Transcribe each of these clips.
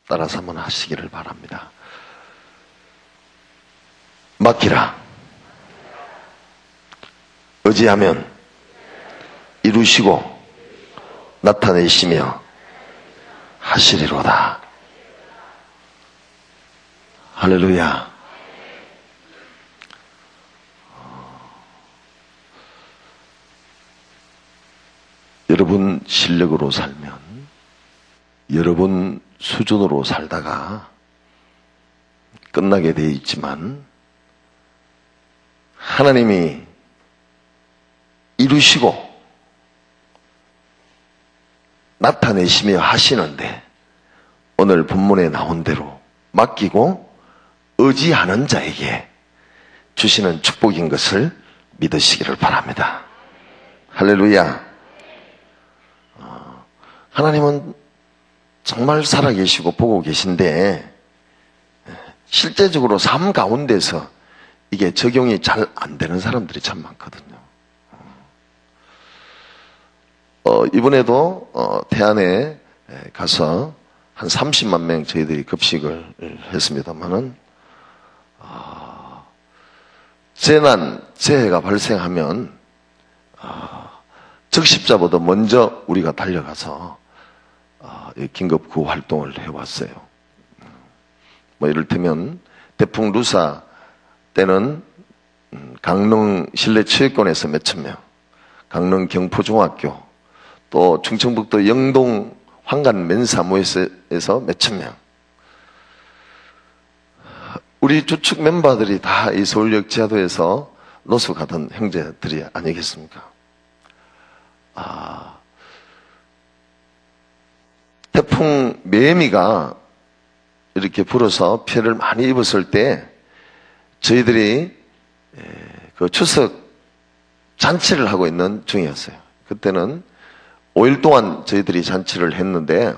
따라서 한번 하시기를 바랍니다. 맡기라. 의지하면 이루시고 나타내시며 하시리로다. 할렐루야. 여러분 실력으로 살면, 여러분 수준으로 살다가 끝나게 되어 있지만, 하나님이 이루시고 나타내시며 하시는데, 오늘 본문에 나온 대로 맡기고 의지하는 자에게 주시는 축복인 것을 믿으시기를 바랍니다. 할렐루야. 하나님은 정말 살아계시고 보고 계신데, 실제적으로 삶 가운데서 이게 적용이 잘 안 되는 사람들이 참 많거든요. 이번에도 태안에 가서 한 30만 명 저희들이 급식을 했습니다만은, 재난, 재해가 발생하면 적십자보다 먼저 우리가 달려가서 긴급 구호 활동을 해왔어요. 뭐 이를테면 태풍 루사 때는 강릉 실내체육관에서 몇천 명, 강릉 경포중학교, 또 충청북도 영동 황간 맨사무소에서 몇천 명, 우리 주축 멤버들이 다 이 서울역 지하도에서 노숙하던 형제들이 아니겠습니까? 태풍 매미가 이렇게 불어서 피해를 많이 입었을 때 저희들이 그 추석 잔치를 하고 있는 중이었어요. 그때는 5일 동안 저희들이 잔치를 했는데,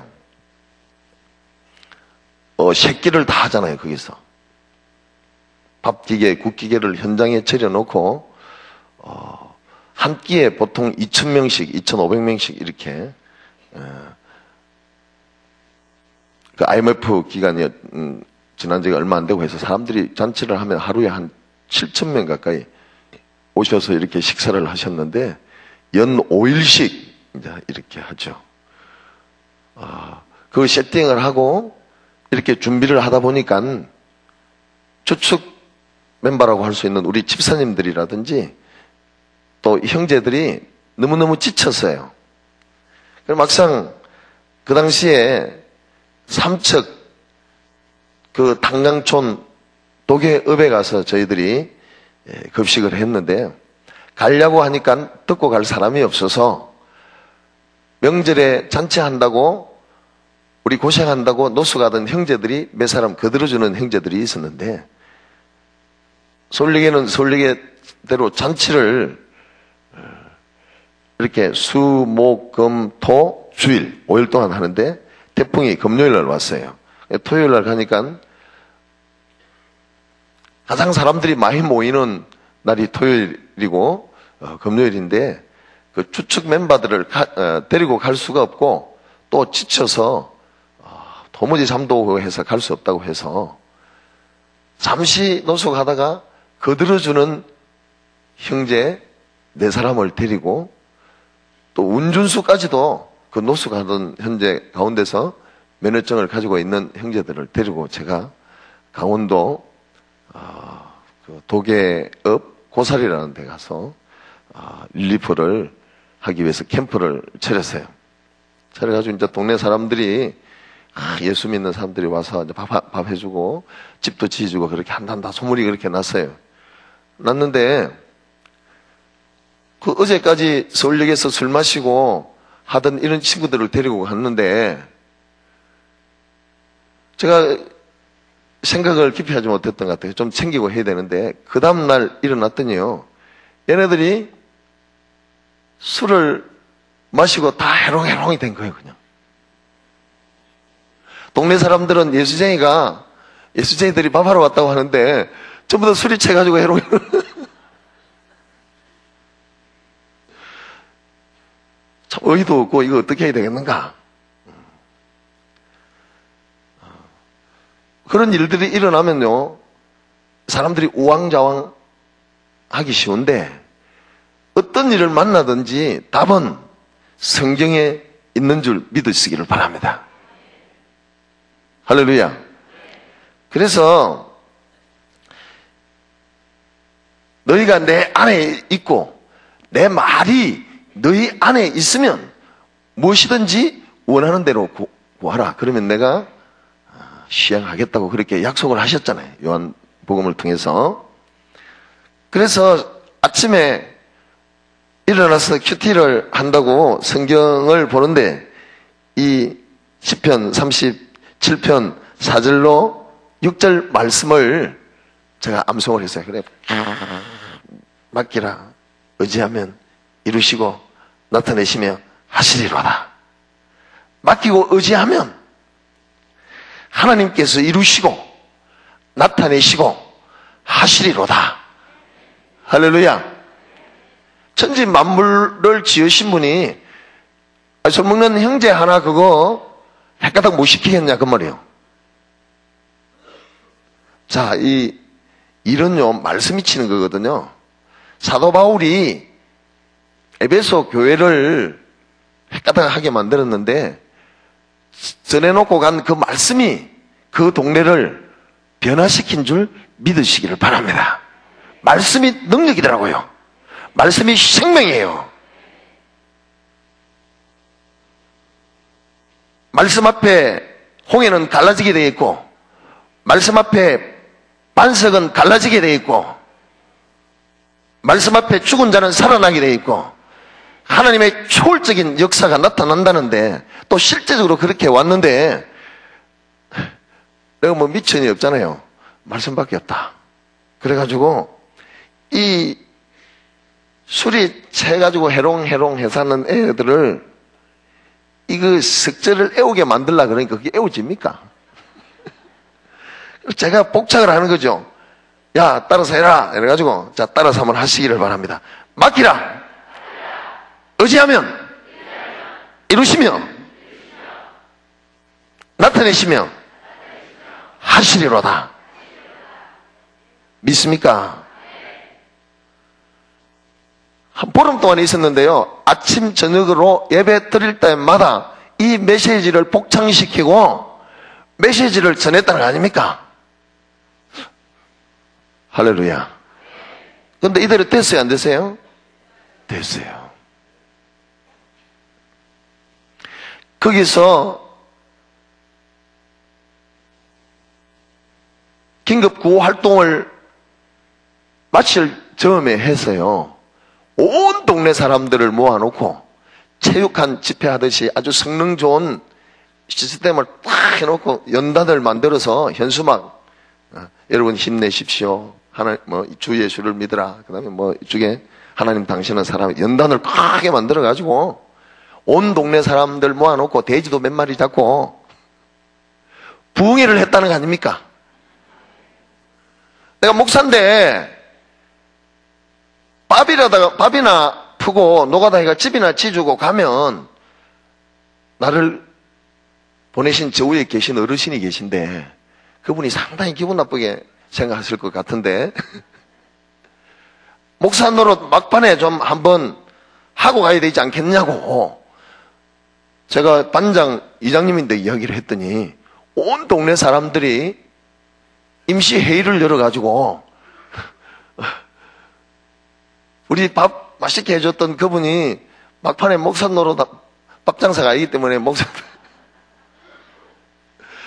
새끼를 다 하잖아요, 거기서. 밥기계, 국기계를 현장에 차려놓고, 한 끼에 보통 2,000명씩, 2,500명씩 이렇게, 그 IMF 기간이 지난 지가 얼마 안 되고 해서 사람들이 잔치를 하면 하루에 한 7,000명 가까이 오셔서 이렇게 식사를 하셨는데, 연 5일씩 이제 이렇게 하죠. 그 세팅을 하고 이렇게 준비를 하다 보니까 주축 멤버라고 할 수 있는 우리 집사님들이라든지 또 형제들이 너무너무 지쳤어요. 그럼 막상 그 당시에 삼척 그 당강촌 도계읍에 가서 저희들이 급식을 했는데, 가려고 하니까 듣고 갈 사람이 없어서 명절에 잔치한다고 우리 고생한다고 노숙하던 형제들이 몇 사람 거들어주는 형제들이 있었는데, 서울역에는 서울역대로 잔치를 이렇게 수, 목, 금, 토, 주일 5일 동안 하는데, 태풍이 금요일 날 왔어요. 토요일 날 가니까 가장 사람들이 많이 모이는 날이 토요일이고 금요일인데, 그 추측 멤버들을 데리고 갈 수가 없고, 또 지쳐서 도무지 잠도 오고 해서 갈 수 없다고 해서 잠시 노숙하다가 거들어주는 형제 4사람을 데리고, 또 운전수까지도 그 노숙하던 현재 가운데서 면허증을 가지고 있는 형제들을 데리고 제가 강원도 그 도계읍 고사리라는 데 가서 릴리프를 하기 위해서 캠프를 차렸어요. 차려가지고 이제 동네 사람들이 예수 믿는 사람들이 와서 이제 밥 해주고 집도 지어주고 그렇게 한단다 소문이 그렇게 났어요. 났는데 그 어제까지 서울역에서 술 마시고 하던 이런 친구들을 데리고 갔는데, 제가 생각을 깊이 하지 못했던 것 같아요. 좀 챙기고 해야 되는데, 그 다음날 일어났더니요, 얘네들이 술을 마시고 다 해롱해롱이 된 거예요, 그냥. 동네 사람들은 예수쟁이들이 밥하러 왔다고 하는데, 전부 다 술이 채가지고 해롱해롱. 참 어이도 없고, 이거 어떻게 해야 되겠는가? 그런 일들이 일어나면요, 사람들이 우왕좌왕 하기 쉬운데, 어떤 일을 만나든지 답은 성경에 있는 줄 믿으시기를 바랍니다. 할렐루야. 그래서 너희가 내 안에 있고 내 말이 너희 안에 있으면 무엇이든지 원하는 대로 구하라. 그러면 내가 시행하겠다고 그렇게 약속을 하셨잖아요. 요한복음을 통해서. 그래서 아침에 일어나서 큐티를 한다고 성경을 보는데 이 시편 37편 4절로 6절 말씀을 제가 암송을 했어요. 그래, 맡기라. 의지하면 이루시고 나타내시며 하시리로다. 맡기고 의지하면 하나님께서 이루시고 나타내시고 하시리로다. 할렐루야. 천지 만물을 지으신 분이 술 먹는 형제 하나 그거 헷가닥 못 시키겠냐 그 말이에요. 자, 이 일은요 말씀이 치는 거거든요. 사도 바울이 에베소 교회를 헷가닥하게 만들었는데 전해놓고 간 그 말씀이 그 동네를 변화시킨 줄 믿으시기를 바랍니다. 말씀이 능력이더라고요. 말씀이 생명이에요. 말씀 앞에 홍해는 갈라지게 되어 있고, 말씀 앞에 반석은 갈라지게 되어 있고, 말씀 앞에 죽은 자는 살아나게 되어 있고, 하나님의 초월적인 역사가 나타난다는데, 또 실제적으로 그렇게 왔는데, 내가 뭐 미천이 없잖아요. 말씀밖에 없다. 그래가지고, 이 술이 채가지고 해롱해롱 해사는 애들을 이거 석절을 애우게 만들라 그러니까 그게 애워집니까? 제가 복착을 하는 거죠. 야, 따라서 해라. 이래가지고, 자, 따라서 한번 하시기를 바랍니다. 맡기라. 의지하면 이루시며 나타내시며 하시리로다. 믿습니까? 한 보름 동안 있었는데요. 아침 저녁으로 예배 드릴 때마다 이 메시지를 복창시키고 메시지를 전했다는 거 아닙니까? 할렐루야. 그런데 이대로 됐어요? 안 됐어요? 됐어요. 거기서 긴급 구호 활동을 마칠 즈음에 했어요. 온 동네 사람들을 모아놓고 체육관 집회하듯이 아주 성능 좋은 시스템을 딱 해놓고 연단을 만들어서 현수막, 여러분 힘내십시오. 주 예수를 믿으라. 그 다음에 이쪽에 하나님 당신은 사람, 연단을 크게 만들어가지고 온 동네 사람들 모아놓고 돼지도 몇 마리 잡고 부흥회를 했다는 거 아닙니까? 내가 목사인데 밥이나 푸고 노가다니까 집이나 지주고 가면 나를 보내신 저 위에 계신 어르신이 계신데 그분이 상당히 기분 나쁘게 생각하실 것 같은데 목사 노릇 막판에 좀 한번 하고 가야 되지 않겠냐고 제가 반장 이장님인데 이야기를 했더니 온 동네 사람들이 임시 회의를 열어가지고 우리 밥 맛있게 해줬던 그분이 막판에 목사 노릇 밥 장사가 아니기 때문에 목사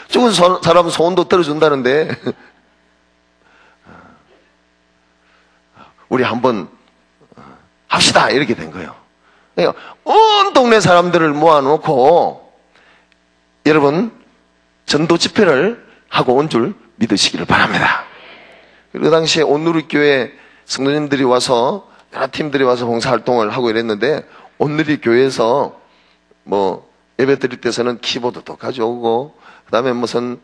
죽은 사람 소원도 들어준다는데 우리 한번 합시다 이렇게 된 거예요. 그러니까 온 동네 사람들을 모아놓고 여러분 전도 집회를 하고 온 줄 믿으시기를 바랍니다. 그 당시에 온누리교회 성도님들이 와서 여러 팀들이 와서 봉사활동을 하고 이랬는데 온누리교회에서 예배 드릴 때서는 키보드도 가져오고 그 다음에 무슨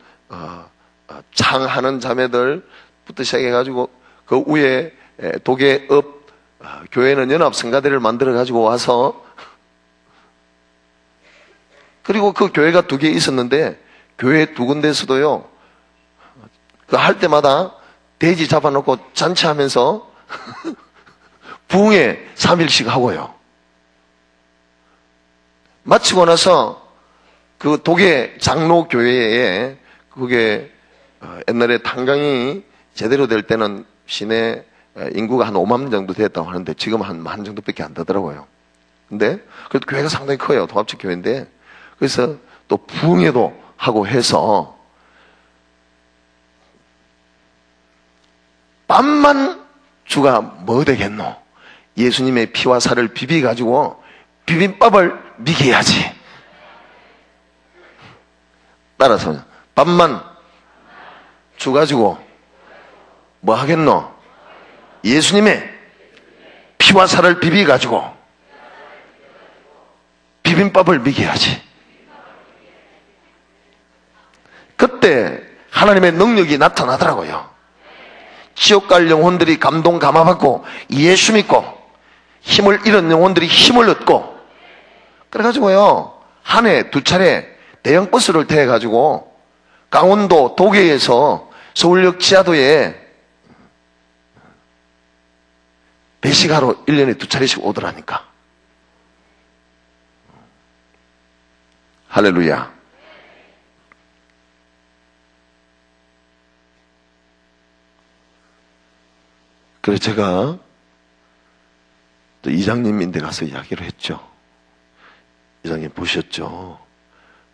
창하는 자매들부터 시작해가지고 그 위에 도계업 교회는 연합 성가대를 만들어 가지고 와서 그리고 그 교회가 2개 있었는데 교회 2군데에서도요 그 할 때마다 돼지 잡아놓고 잔치하면서 부흥회 3일씩 하고요. 마치고 나서 그 독일 장로교회에 그게 옛날에 탄광이 제대로 될 때는 시내 인구가 한 5만 정도 됐다고 하는데 지금 한 10,000 정도밖에 안 되더라고요. 근데 그래도 교회가 상당히 커요. 동합적 교회인데. 그래서 또 부흥회도 하고 해서 밤만 주가 뭐 되겠노? 예수님의 피와 살을 비비가지고 비빔밥을 미개야지. 따라서 밥만 주 가지고 뭐 하겠노? 예수님의 피와 살을 비비가지고 비빔밥을 미개야지. 그때 하나님의 능력이 나타나더라고요. 지옥 갈 영혼들이 감동 감화받고 예수 믿고 힘을 잃은 영혼들이 힘을 얻고 그래가지고요 한 해 2차례 대형 버스를 태워가지고 강원도 도계에서 서울역 지하도에 배식하러 1년에 2차례씩 오더라니까. 할렐루야. 그래서 제가 또 이장님인데 가서 이야기를 했죠. 이장님 보셨죠?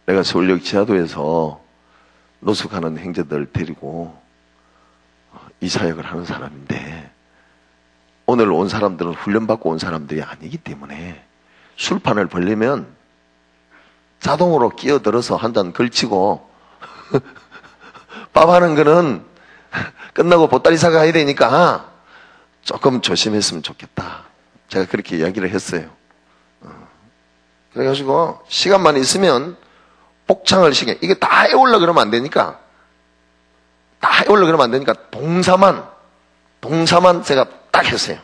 내가 서울역 지하도에서 노숙하는 형제들 데리고 이 사역을 하는 사람인데 오늘 온 사람들은 훈련받고 온 사람들이 아니기 때문에 술판을 벌리면 자동으로 끼어들어서 한 잔 걸치고 밥하는 거는 끝나고 보따리 사가야 되니까 조금 조심했으면 좋겠다. 제가 그렇게 이야기를 했어요. 그래가지고 시간만 있으면 복창을 시켜. 이게 다 해올라 그러면 안 되니까 동사만 제가 딱 했어요.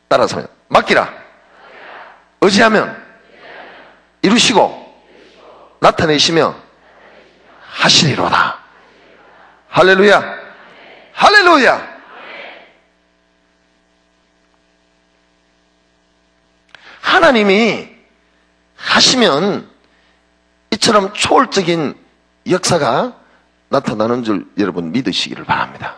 따라서 맡기라. 의지하면 이루시고 나타내시며 하시리로다. 할렐루야. 할렐루야. 하나님이 하시면 이처럼 초월적인 역사가 나타나는 줄 여러분 믿으시기를 바랍니다.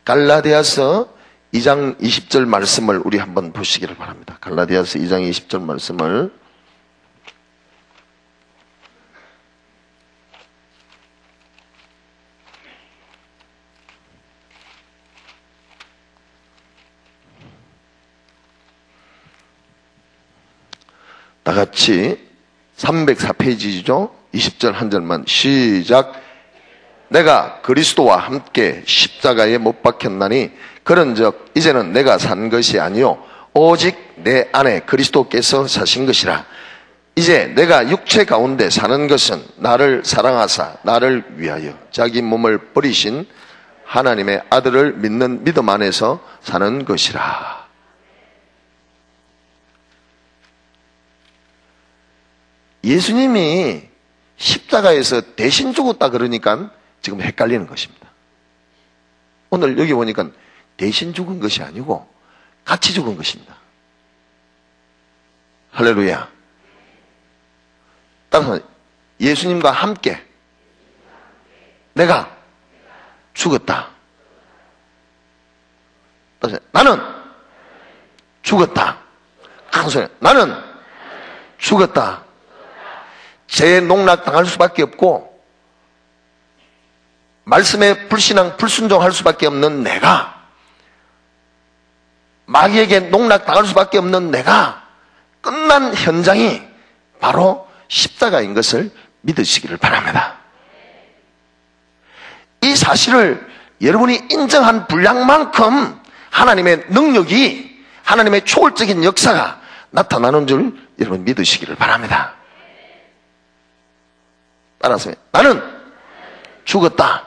갈라디아서 2장 20절 말씀을 우리 한번 보시기를 바랍니다. 갈라디아서 2장 20절 말씀을 다 같이 304페이지죠. 20절 한 절만 시작. 내가 그리스도와 함께 십자가에 못 박혔나니 그런즉 이제는 내가 산 것이 아니요 오직 내 안에 그리스도께서 사신 것이라. 이제 내가 육체 가운데 사는 것은 나를 사랑하사 나를 위하여 자기 몸을 버리신 하나님의 아들을 믿는 믿음 안에서 사는 것이라. 예수님이 십자가에서 대신 죽었다 그러니까 지금 헷갈리는 것입니다. 오늘 여기 보니까 대신 죽은 것이 아니고 같이 죽은 것입니다. 할렐루야. 따라서 예수님과 함께 내가 죽었다. 따라서 나는 죽었다. 큰 소리. 나는 죽었다. 죄에 농락당할 수밖에 없고 말씀에 불신앙 불순종할 수밖에 없는 내가, 마귀에게 농락당할 수밖에 없는 내가 끝난 현장이 바로 십자가인 것을 믿으시기를 바랍니다. 이 사실을 여러분이 인정한 분량만큼 하나님의 능력이, 하나님의 초월적인 역사가 나타나는 줄 여러분 믿으시기를 바랍니다. 따라서 나는 죽었다.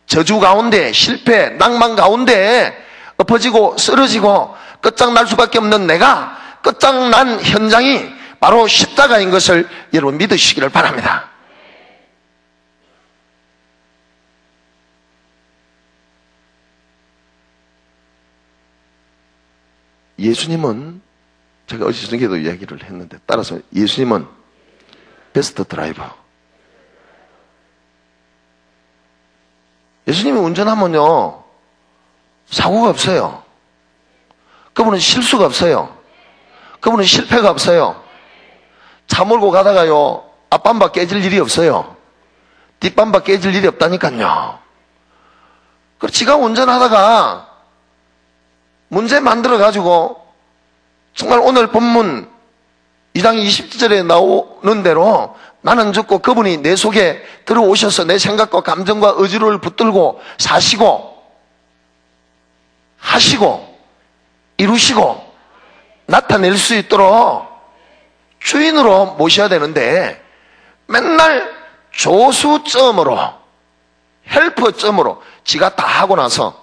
저주 가운데, 실패, 낭만 가운데 엎어지고 쓰러지고 끝장날 수밖에 없는 내가, 끝장난 현장이 바로 십자가인 것을 여러분 믿으시기를 바랍니다. 예수님은, 제가 어제 저녁에도 이야기를 했는데, 따라서 예수님은 베스트 드라이버. 예수님이 운전하면요, 사고가 없어요. 그분은 실수가 없어요. 그분은 실패가 없어요. 차 몰고 가다가요, 앞밤바 깨질 일이 없어요. 뒷밤바 깨질 일이 없다니까요. 그리고 지가 운전하다가 문제 만들어가지고 정말 오늘 본문 2장 20절에 나오는 대로 나는 죽고 그분이 내 속에 들어오셔서 내 생각과 감정과 의지를 붙들고 사시고 하시고 이루시고 나타낼 수 있도록 주인으로 모셔야 되는데 맨날 조수점으로 헬퍼점으로 지가 다 하고 나서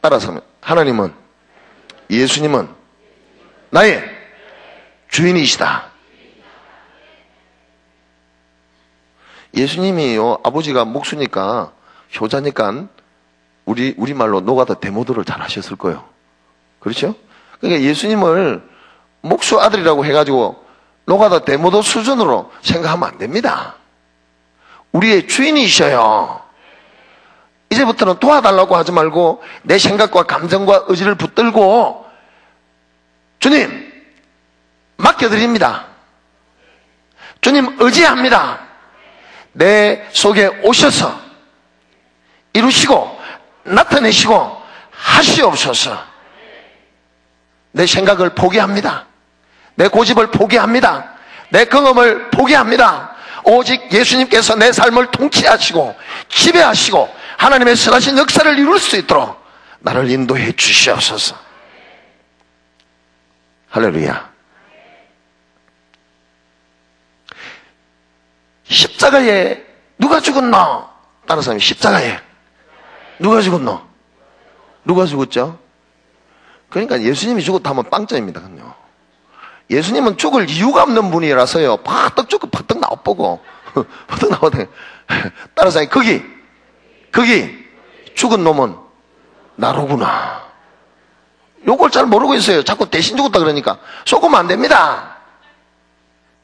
따라서 하나님은, 예수님은 나의 주인이시다. 예수님이요, 아버지가 목수니까, 효자니까, 우리말로 노가다 데모도를 잘 하셨을 거예요. 그렇죠? 그러니까 예수님을 목수 아들이라고 해가지고, 노가다 데모도 수준으로 생각하면 안 됩니다. 우리의 주인이셔요. 이제부터는 도와달라고 하지 말고 내 생각과 감정과 의지를 붙들고 주님 맡겨드립니다. 주님 의지합니다. 내 속에 오셔서 이루시고 나타내시고 하시옵소서. 내 생각을 포기합니다. 내 고집을 포기합니다. 내 경험을 포기합니다. 오직 예수님께서 내 삶을 통치하시고 지배하시고 하나님의 선하신 역사를 이룰 수 있도록 나를 인도해 주시옵소서. 할렐루야. 십자가에 누가 죽었노? 다른 사람이 십자가에 누가 죽었노? 누가 죽었죠? 그러니까 예수님이 죽었다면 빵점입니다. 예수님은 죽을 이유가 없는 분이라서요, 팍떡 죽고 팍떡 나와보고 팍떡 나오네. 다른 사람이 거기 죽은 놈은 나로구나. 요걸 잘 모르고 있어요. 자꾸 대신 죽었다 그러니까 속으면 안 됩니다.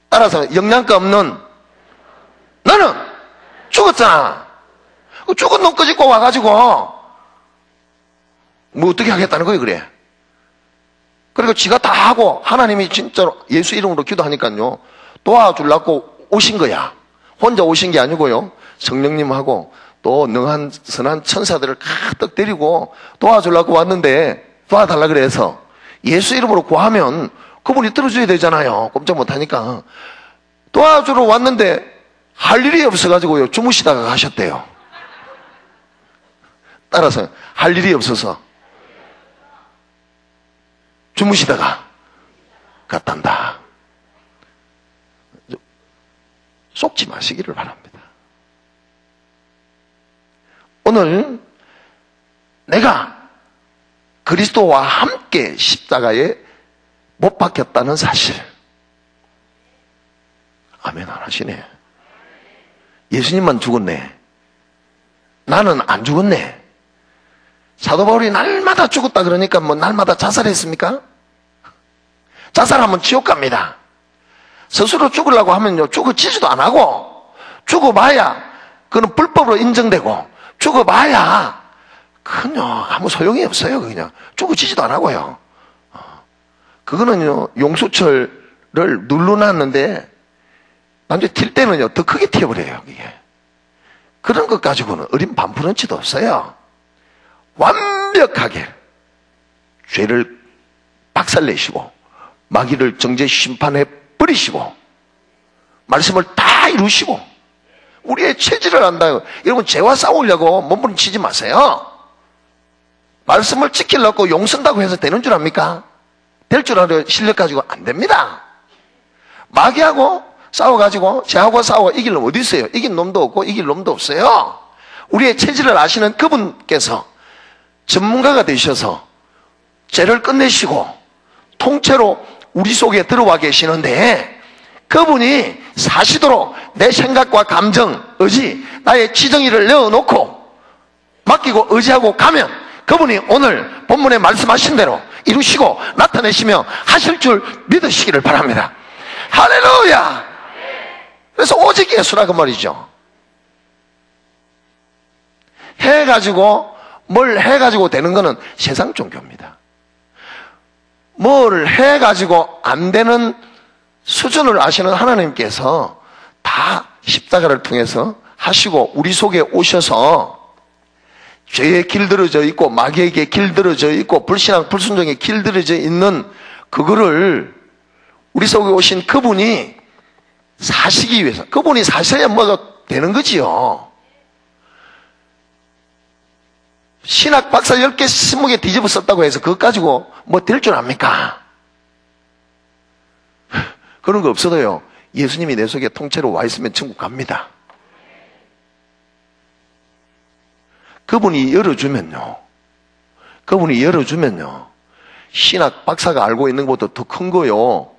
따라서 영양가 없는 너는 죽었잖아. 죽은 놈 끄집고 와가지고 뭐 어떻게 하겠다는 거예요. 그래. 그리고 지가 다 하고 하나님이 진짜로 예수 이름으로 기도하니까요, 도와주려고 오신 거야. 혼자 오신 게 아니고요, 성령님하고 또 능한 선한 천사들을 가득 데리고 도와주려고 왔는데, 도와달라 그래서 예수 이름으로 구하면 그분이 들어줘야 되잖아요. 꼼짝 못하니까. 도와주러 왔는데 할 일이 없어가지고요, 주무시다가 가셨대요. 따라서 할 일이 없어서 주무시다가 갔단다. 속지 마시기를 바랍니다. 오늘 내가 그리스도와 함께 십자가에 못 박혔다는 사실, 아멘 안 하시네. 예수님만 죽었네. 나는 안 죽었네. 사도 바울이 날마다 죽었다 그러니까 뭐 날마다 자살했습니까? 자살하면 지옥 갑니다. 스스로 죽으려고 하면요, 죽어지지도 안 하고, 죽어봐야 그건 불법으로 인정되고, 죽어봐야 그냥 아무 소용이 없어요. 그냥 죽어지지도 안 하고요. 그거는요, 용수철을 눌러놨는데 남자 튈 때는요 더 크게 튀어버려요. 이게 그런 것 가지고는 어린 반푼은치도 없어요. 완벽하게 죄를 박살내시고 마귀를 정죄 심판해 버리시고 말씀을 다 이루시고 우리의 체질을 안다요. 여러분, 죄와 싸우려고 몸부림치지 마세요. 말씀을 지키려고 용 쓴다고 해서 되는 줄 압니까? 될 줄 알아요. 실력 가지고 안 됩니다. 마귀하고 싸워가지고 죄하고 싸워 이길 놈 어디 있어요? 이긴 놈도 없고 이길 놈도 없어요. 우리의 체질을 아시는 그분께서 전문가가 되셔서 죄를 끝내시고 통째로 우리 속에 들어와 계시는데 그분이 사시도록 내 생각과 감정, 의지, 나의 지정의를 내어놓고 맡기고 의지하고 가면 그분이 오늘 본문에 말씀하신 대로 이루시고 나타내시며 하실 줄 믿으시기를 바랍니다. 할렐루야! 그래서 오직 예수라 그 말이죠. 뭘 해가지고 되는 거는 세상 종교입니다. 뭘 해가지고 안 되는 수준을 아시는 하나님께서 다 십자가를 통해서 하시고 우리 속에 오셔서 죄에 길들여져 있고 마귀에게 길들여져 있고 불신앙 불순종에 길들여져 있는 그거를 우리 속에 오신 그분이 사시기 위해서, 그분이 사셔야 뭐가 되는 거지요. 신학 박사 10개 20개 뒤집어 썼다고 해서 그것 가지고 뭐 될 줄 압니까? 그런 거 없어도요, 예수님이 내 속에 통째로 와 있으면 천국 갑니다. 그분이 열어주면요, 신학 박사가 알고 있는 것보다 더 큰 거요.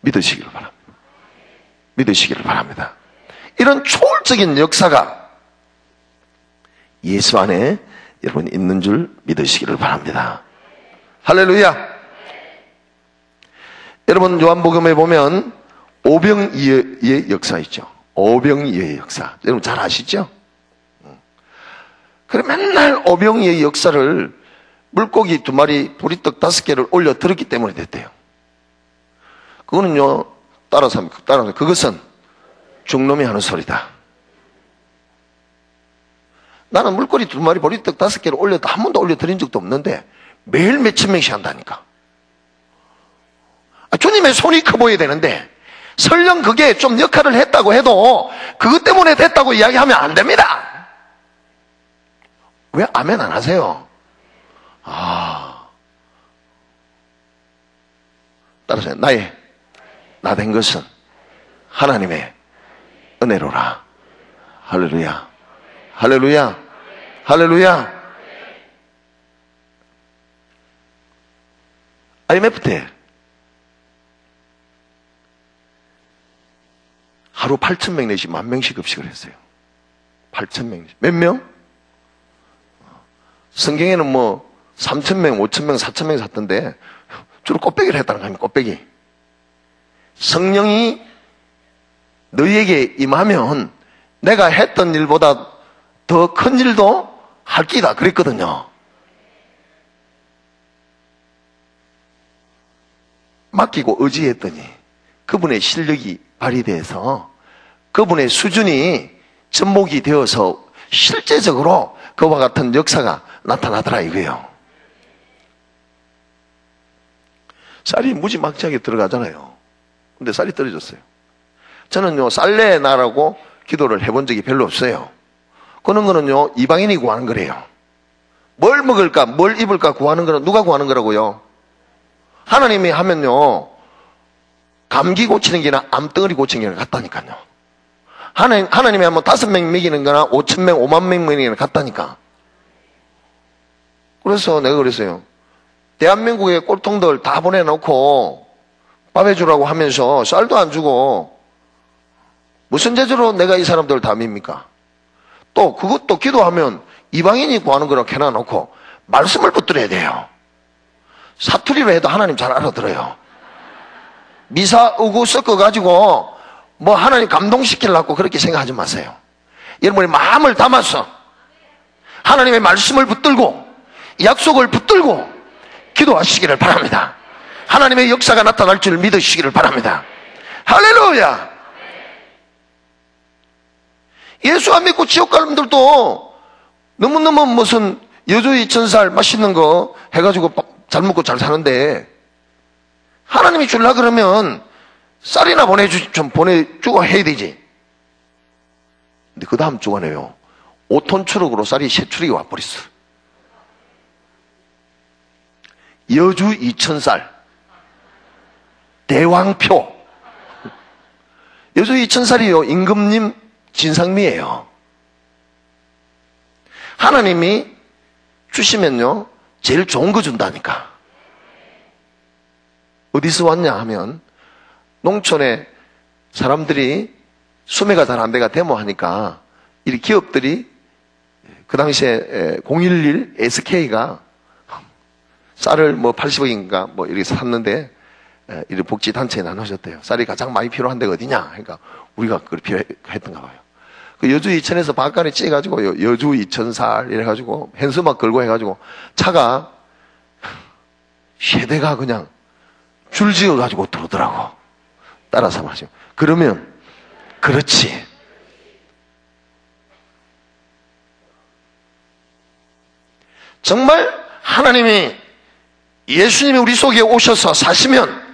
믿으시기를 바랍니다. 믿으시기를 바랍니다. 이런 초월적인 역사가 예수 안에 여러분 있는 줄 믿으시기를 바랍니다. 할렐루야. 여러분 요한복음에 보면 오병이어의 역사 있죠. 오병이어의 역사 여러분 잘 아시죠? 그래 맨날 오병이어의 역사를 물고기 2마리 보리떡 5개를 올려 들었기 때문에 됐대요. 그거는요 따라서 그것은 중놈이 하는 소리다. 나는 물고기 2마리 보리떡 5개를 올려도 한 번도 올려드린 적도 없는데 매일 몇천 명씩 한다니까. 주님의 손이 커 보여야 되는데 설령 그게 좀 역할을 했다고 해도 그것 때문에 됐다고 이야기하면 안 됩니다. 왜 아멘 안 하세요? 따라서 나 된 것은 하나님의 은혜로라. 할렐루야. 할렐루야. 할렐루야. IMF 때 하루 8,000명 내지 10,000명씩 급식을 했어요. 8,000명. 몇 명? 성경에는 뭐 3,000명, 5,000명, 4,000명 샀던데 주로 곱빼기를 했다는 겁니다. 곱빼기. 성령이 너희에게 임하면 내가 했던 일보다 더 큰 일도 할 끼다 그랬거든요. 맡기고 의지했더니 그분의 실력이 발휘돼서 그분의 수준이 접목이 되어서 실제적으로 그와 같은 역사가 나타나더라 이거예요. 쌀이 무지막지하게 들어가잖아요. 근데 쌀이 떨어졌어요. 저는요 쌀내 나라고 기도를 해본 적이 별로 없어요. 그런 거는요 이방인이 구하는 거래요. 뭘 먹을까 뭘 입을까 구하는 거는 누가 구하는 거라고요? 하나님이 하면요 감기 고치는 게나 암덩어리 고치는 게나 같다니까요. 하나님이 하면 5명 먹이는 거나 5,000명 50,000명 먹이는 거나 같다니까. 그래서 내가 그랬어요. 대한민국의 꼴통들 다 보내놓고 밥 해주라고 하면서 쌀도 안 주고 무슨 재주로 내가 이 사람들을 다 밉니까? 또 그것도 기도하면 이방인이 구하는 거라고 해놔놓고 말씀을 붙들어야 돼요. 사투리로 해도 하나님 잘 알아들어요. 미사 의구 섞어가지고 뭐 하나님 감동시키려고 그렇게 생각하지 마세요. 여러분의 마음을 담아서 하나님의 말씀을 붙들고 약속을 붙들고 기도하시기를 바랍니다. 하나님의 역사가 나타날 줄 믿으시기를 바랍니다. 할렐루야. 예수 안 믿고 지옥 가는 분들도 너무너무 무슨 여조의 천살 맛있는 거 해가지고 잘 먹고 잘 사는데 하나님이 주려고 그러면 쌀이나 좀 보내주고 해야 되지. 근데 그 다음 주간에요 5톤 트럭으로 쌀이 새 트럭이 와버렸어. 여주 2,000쌀 대왕표. 여주 2,000쌀이요 임금님 진상미예요. 하나님이 주시면요 제일 좋은 거 준다니까. 어디서 왔냐 하면 농촌에 사람들이 수매가 잘 안 돼가 데모하니까 이 기업들이 그 당시에 011 SK가 쌀을 뭐 80억인가 뭐 이렇게 샀는데 이 복지단체에 나누셨대요. 쌀이 가장 많이 필요한 데가 어디냐? 그러니까 우리가 그걸 필요했던가 봐요. 그 여주 이천에서 바깥에 찌가지고 여주 이천쌀 이래가지고 현수막 걸고 해가지고 차가 세대가 그냥 줄 지어가지고 들어오더라고. 따라서 마시고. 그러면 그렇지. 정말 하나님이 예수님이 우리 속에 오셔서 사시면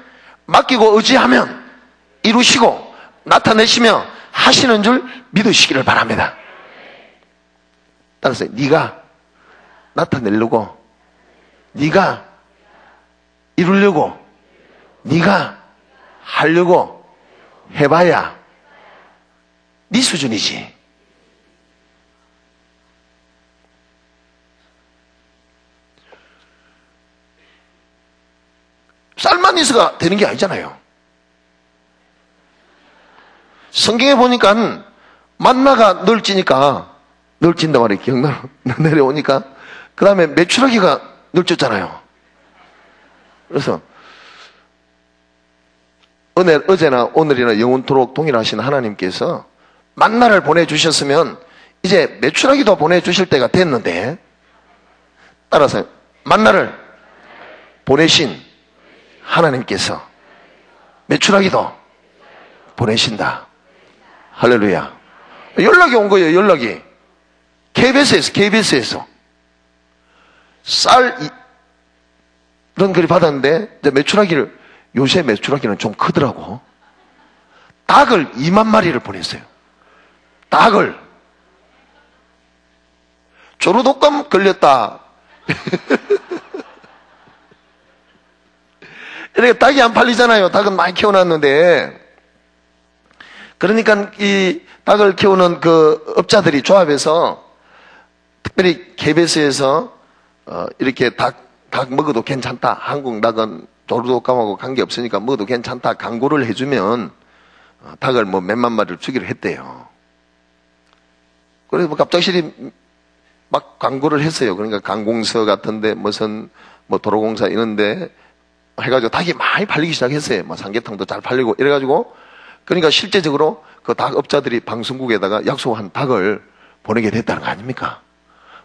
맡기고 의지하면 이루시고 나타내시며 하시는 줄 믿으시기를 바랍니다. 따라서 네가 나타내려고, 네가 이루려고, 네가 하려고 해봐야 네 수준이지. 쌀만 있어가 되는 게 아니잖아요. 성경에 보니까 만나가 널찌니까, 널찐단 말이에요. 경나로 내려오니까 그 다음에 메추라기가 널쳤잖아요. 그래서 어제나 오늘이나 영원토록 동일하신 하나님께서 만나를 보내주셨으면 이제 메추라기도 보내주실 때가 됐는데, 따라서 만나를 보내신 하나님께서 메추라기도 보내신다. 할렐루야. 연락이 온 거예요. 연락이 KBS에서 쌀 이런 글을 받았는데, 이제 메추라기를, 요새 메추라기는 좀 크더라고. 닭을 2만 마리를 보냈어요. 닭을. 조류독감 걸렸다. 이렇게 닭이 안 팔리잖아요. 닭은 많이 키워놨는데. 그러니까 이 닭을 키우는 그 업자들이 조합해서 특별히 KBS에서 이렇게 닭 먹어도 괜찮다. 한국 닭은 조류독감하고 관계없으니까 먹어도 괜찮다. 광고를 해주면 닭을 뭐 몇만 마리를 주기로 했대요. 그래서 뭐 갑작스레 막 광고를 했어요. 그러니까 관공서 같은데 무슨 뭐 도로공사 이런데 해가지고 닭이 많이 팔리기 시작했어요. 뭐 삼계탕도 잘 팔리고 이래가지고, 그러니까 실제적으로 그 닭 업자들이 방송국에다가 약속한 닭을 보내게 됐다는 거 아닙니까?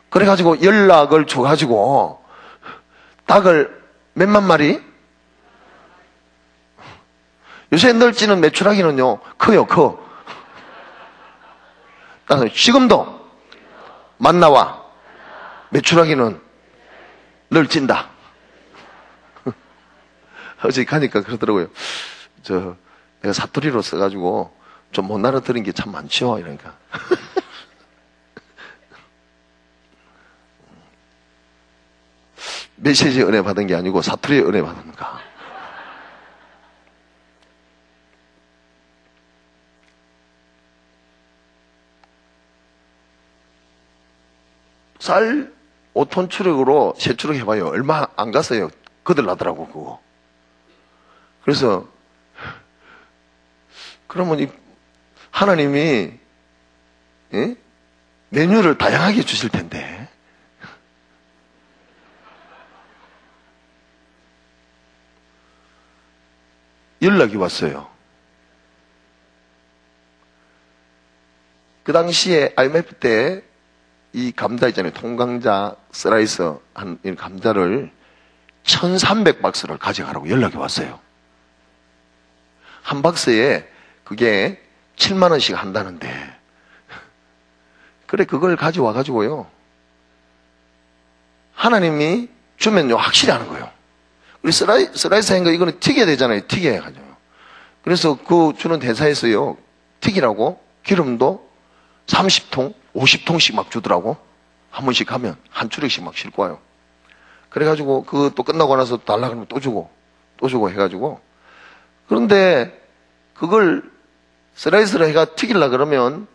그래가지고 연락을 줘가지고 닭을 몇만 마리? 요새 널찌는 메추라기는요 커요. 커. 따라서 지금도 만나와 메추라기는 널찐다. 어제 가니까 그러더라고요. 내가 사투리로 써가지고 좀 못 알아들은 게 참 많죠. 이러니까. 메시지 은혜 받은 게 아니고 사투리 은혜 받은가. 쌀 5톤 추력으로 세 추력 해봐요. 얼마 안 갔어요. 거들나더라고 그거. 그래서 그러면 하나님이 메뉴를 다양하게 주실 텐데 연락이 왔어요. 그 당시에 IMF 때 이 감자 있잖아요. 통감자 슬라이서 한 이 감자를 1300박스를 가져가라고 연락이 왔어요. 한 박스에 그게 7만 원씩 한다는데, 그래 그걸 가져와 가지고요 하나님이 주면요 확실히 하는 거예요. 우리 슬라이스 한 거 이거는 튀겨야 되잖아요. 튀겨야 가지고. 그래서 그 주는 대사에서요 튀기라고 기름도 30통 50통씩 막 주더라고. 한 번씩 하면 한 추력씩 막 싣고 와요. 그래가지고 그 또 끝나고 나서 달라 그러면 또 주고 해가지고. 그런데 그걸 슬라이스를 해가 튀기려 그러면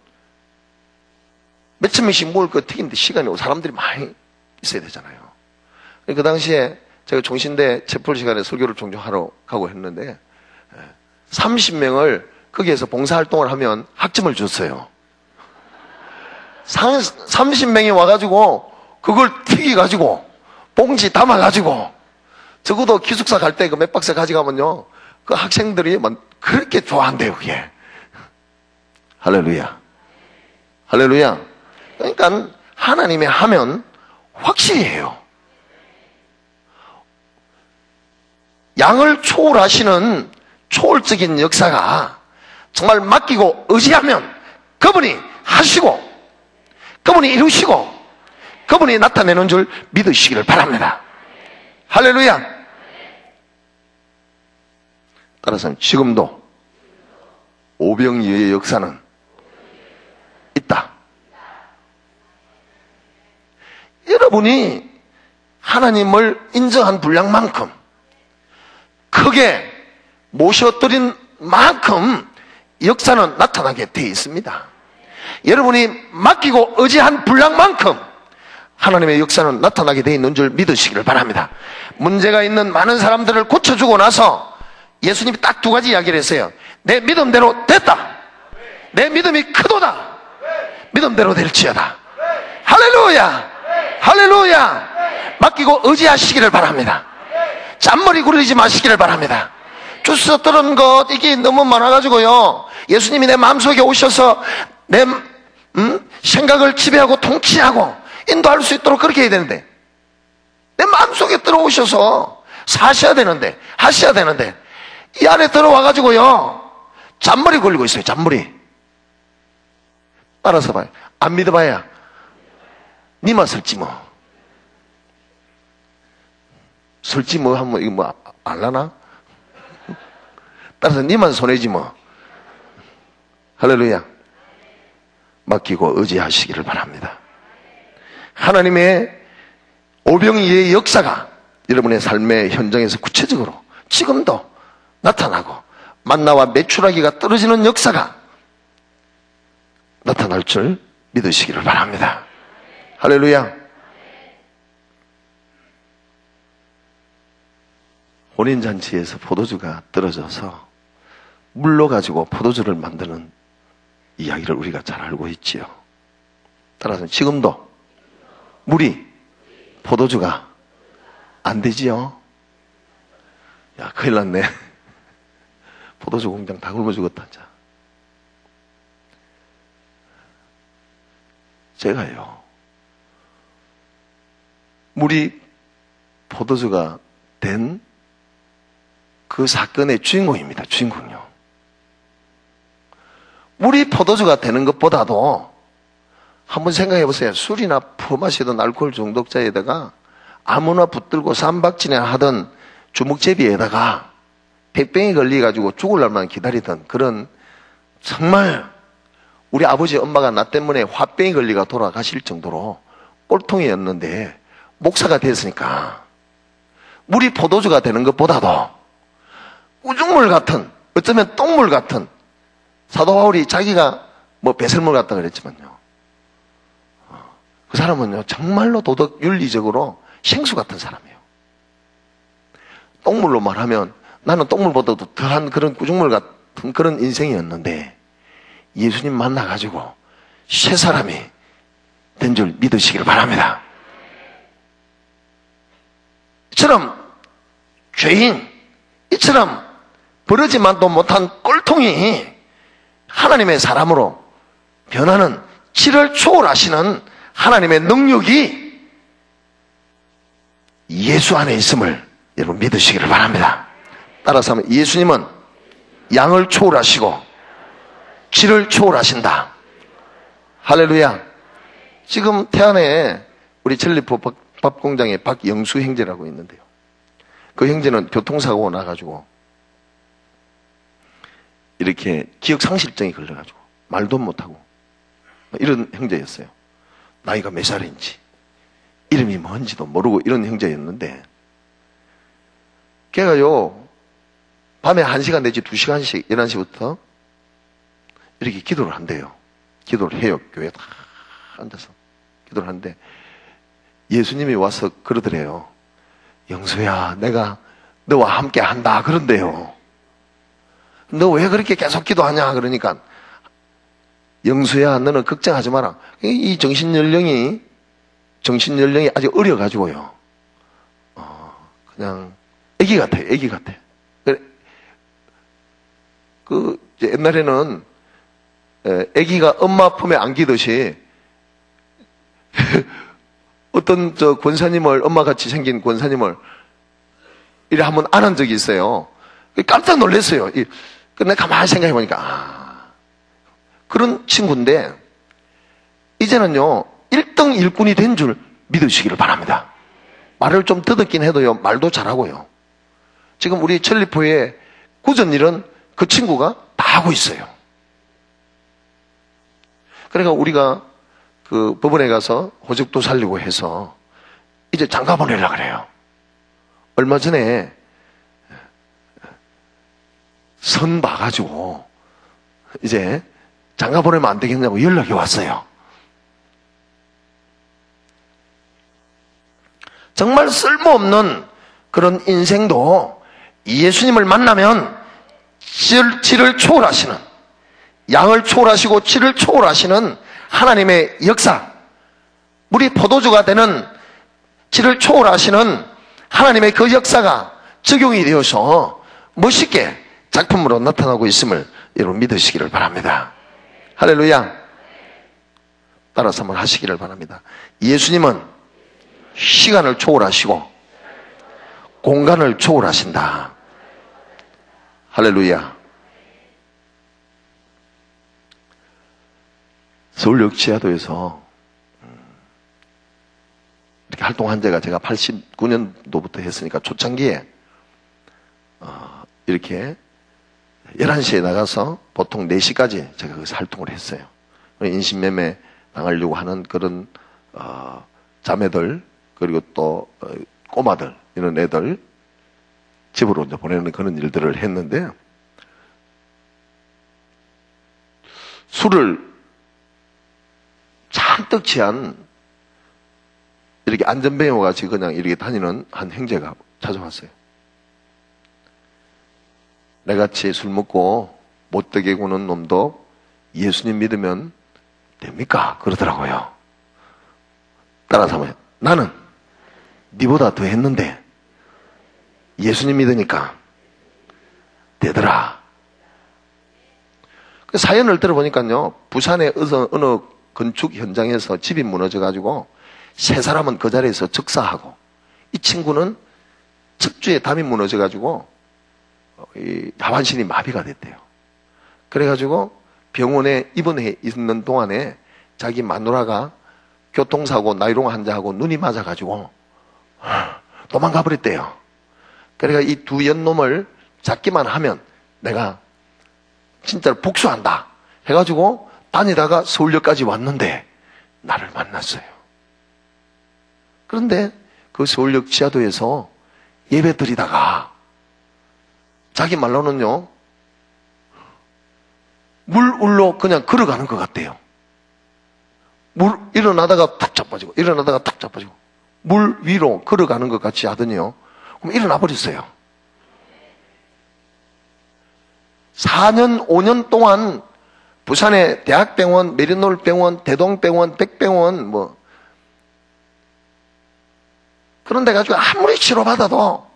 몇천 명씩 먹을 거 튀기는데 시간이 오고 사람들이 많이 있어야 되잖아요. 그 당시에 제가 종신대 채플 시간에 설교를 종종 하러 가고 했는데 30명을 거기에서 봉사활동을 하면 학점을 줬어요. 30명이 와가지고 그걸 튀겨가지고 봉지 담아가지고 적어도 기숙사 갈 때 그 몇 박스 가져가면요 그 학생들이 그렇게 좋아한대요. 그게 할렐루야, 할렐루야. 그러니까 하나님의 하면 확실히 해요. 양을 초월하시는 초월적인 역사가 정말 맡기고 의지하면 그분이 하시고 그분이 이루시고 그분이 나타내는 줄 믿으시기를 바랍니다. 할렐루야. 따라서 지금도 오병이어의 역사는 있다. 여러분이 하나님을 인정한 분량만큼 크게 모셔드린 만큼 역사는 나타나게 되어 있습니다. 여러분이 맡기고 의지한 분량만큼 하나님의 역사는 나타나게 되어 있는 줄 믿으시기를 바랍니다. 문제가 있는 많은 사람들을 고쳐주고 나서 예수님이 딱 두 가지 이야기를 했어요. 내 믿음대로 됐다. 내 믿음이 크도다. 믿음대로 될지어다. 할렐루야, 할렐루야. 맡기고 의지하시기를 바랍니다. 잔머리 굴리지 마시기를 바랍니다. 주스 들은 것 이게 너무 많아가지고요, 예수님이 내 마음속에 오셔서 내 생각을 지배하고 통치하고 인도할 수 있도록 그렇게 해야 되는데, 내 마음속에 들어오셔서 사셔야 되는데, 하셔야 되는데, 이 안에 들어와가지고요 잔머리 굴리고 있어요. 잔머리. 따라서 봐요. 안 믿어봐야 니만 설지 뭐. 설지 뭐 하면 이거 뭐 알라나? 따라서 니만 손해지 뭐. 할렐루야. 맡기고 의지하시기를 바랍니다. 하나님의 오병이의 역사가 여러분의 삶의 현장에서 구체적으로 지금도 나타나고 만나와 메추라기가 떨어지는 역사가 나타날 줄 믿으시기를 바랍니다. 할렐루야. 혼인잔치에서 포도주가 떨어져서 물로 가지고 포도주를 만드는 이야기를 우리가 잘 알고 있지요. 따라서 지금도 물이 포도주가 안 되지요. 야, 큰일 났네. 포도주 공장 다 굶어 죽었다. 자. 제가요, 물이 포도주가 된 그 사건의 주인공입니다. 주인공요. 물이 포도주가 되는 것보다도 한번 생각해 보세요. 술이나 퍼마시던 알코올 중독자에다가 아무나 붙들고 삼박진에 하던 주먹제비에다가 백병이 걸려가지고 죽을 날만 기다리던 그런, 정말 우리 아버지 엄마가 나 때문에 화병이 걸리가 돌아가실 정도로 꼴통이었는데 목사가 됐으니까 물이 포도주가 되는 것보다도 우중물 같은, 어쩌면 똥물 같은, 사도 바울이 자기가 뭐 배설물 같다 그랬지만요, 그 사람은요 정말로 도덕 윤리적으로 생수 같은 사람이에요. 똥물로 말하면 나는 똥물보다도 더한 그런 우중물 같은 그런 인생이었는데 예수님 만나가지고 새 사람이 된 줄 믿으시기를 바랍니다. 이처럼 죄인, 이처럼 버르지만도 못한 꼴통이 하나님의 사람으로 변하는 질을 초월하시는 하나님의 능력이 예수 안에 있음을 여러분 믿으시기를 바랍니다. 따라서 하면 예수님은 양을 초월하시고 질을 초월하신다. 할렐루야. 지금 태안에 우리 전리포 밥공장에 박영수 형제라고 있는데요, 그 형제는 교통사고가 나가지고 이렇게 기억상실증이 걸려가지고 말도 못하고 이런 형제였어요. 나이가 몇 살인지 이름이 뭔지도 모르고 이런 형제였는데, 걔가요 밤에 1시간 내지 2시간씩 11시부터 이렇게 기도를 한대요. 기도를 해요. 교회에 다 앉아서 기도를 하는데 예수님이 와서 그러더래요. 영수야, 내가 너와 함께 한다. 그런데요. 너 왜 그렇게 계속 기도하냐? 그러니까, 영수야, 너는 걱정하지 마라. 이 정신연령이 아직 어려가지고요. 그냥, 애기 같아요, 애기 같아. 옛날에는, 애기가 엄마 품에 안기듯이, 어떤 권사님을, 엄마같이 생긴 권사님을, 이래 한번 안은 적이 있어요. 깜짝 놀랐어요. 근데 가만히 생각해보니까, 그런 친구인데, 이제는요, 1등 일꾼이 된 줄 믿으시기를 바랍니다. 말을 좀 더듬긴 해도요, 말도 잘하고요. 지금 우리 천리포의 굳은 일은 그 친구가 다 하고 있어요. 그러니까 우리가 그 법원에 가서 호적도 살리고 해서 이제 장가 보내려고 그래요. 얼마 전에 선 봐가지고 이제 장가 보내면 안 되겠냐고 연락이 왔어요. 정말 쓸모없는 그런 인생도 예수님을 만나면 질을 초월하시는, 양을 초월하시고 질을 초월하시는 하나님의 역사, 우리 포도주가 되는 질을 초월하시는 하나님의 그 역사가 적용이 되어서 멋있게 작품으로 나타나고 있음을 여러분 믿으시기를 바랍니다. 할렐루야. 따라서 한번 하시기를 바랍니다. 예수님은 시간을 초월하시고 공간을 초월하신다. 할렐루야. 서울역 지하도에서 이렇게 활동한 지가 제가 89년도부터 했으니까 초창기에 이렇게 11시에 나가서 보통 4시까지 제가 거기서 활동을 했어요. 인신매매 당하려고 하는 그런 자매들, 그리고 또 꼬마들, 이런 애들 집으로 이제 보내는 그런 일들을 했는데, 술을 잔뜩 취한 이렇게 안전뱅이와 같이 그냥 이렇게 다니는 한 형제가 찾아왔어요. 내같이 술 먹고 못되게 구는 놈도 예수님 믿으면 됩니까? 그러더라고요. 따라서 하면, 나는 니보다 더 했는데 예수님 믿으니까 되더라. 그 사연을 들어보니까요, 부산의 어느 건축 현장에서 집이 무너져가지고 세 사람은 그 자리에서 즉사하고, 이 친구는 척추에 담이 무너져가지고 하반신이 마비가 됐대요. 그래가지고 병원에 입원해 있는 동안에 자기 마누라가 교통사고 나이롱 환자하고 눈이 맞아가지고 도망가 버렸대요. 그러니까 이 두 연놈을 잡기만 하면 내가 진짜로 복수한다 해가지고 다니다가 서울역까지 왔는데 나를 만났어요. 그런데 그 서울역 지하도에서 예배 드리다가 자기 말로는요, 물 울로 그냥 걸어가는 것 같대요. 물 일어나다가 툭 자빠지고 일어나다가 툭 자빠지고 물 위로 걸어가는 것 같이 하더니요, 그럼 일어나 버렸어요. 4년 5년 동안 부산의 대학병원, 메리놀병원, 대동병원, 백병원 뭐 그런 데 가지고 아무리 치료받아도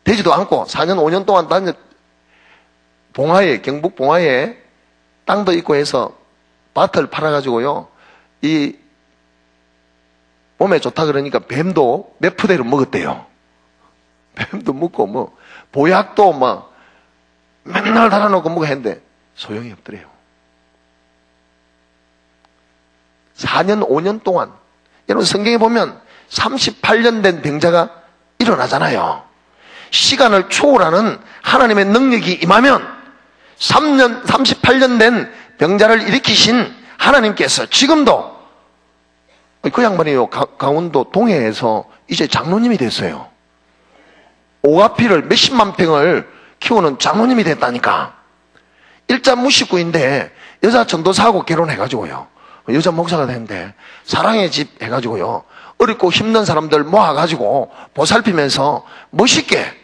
되지도 않고 4년 5년 동안 봉화에, 경북 봉화에 땅도 있고 해서 밭을 팔아가지고요, 이 몸에 좋다 그러니까 뱀도 몇 푸대를 먹었대요. 뱀도 먹고 뭐 보약도 막 맨날 달아놓고 먹고 했는데 소용이 없더래요. 4년 5년 동안, 여러분 성경에 보면 38년 된 병자가 일어나잖아요. 시간을 초월하는 하나님의 능력이 임하면 38년 된 병자를 일으키신 하나님께서 지금도, 그 양반이요, 강원도 동해에서 이제 장로님이 됐어요. 오가피를 몇십만 평을 키우는 장로님이 됐다니까. 일자 무식구인데 여자 전도사하고 결혼해가지고요, 여자 목사가 됐는데 사랑의 집 해가지고요, 어렵고 힘든 사람들 모아가지고 보살피면서 멋있게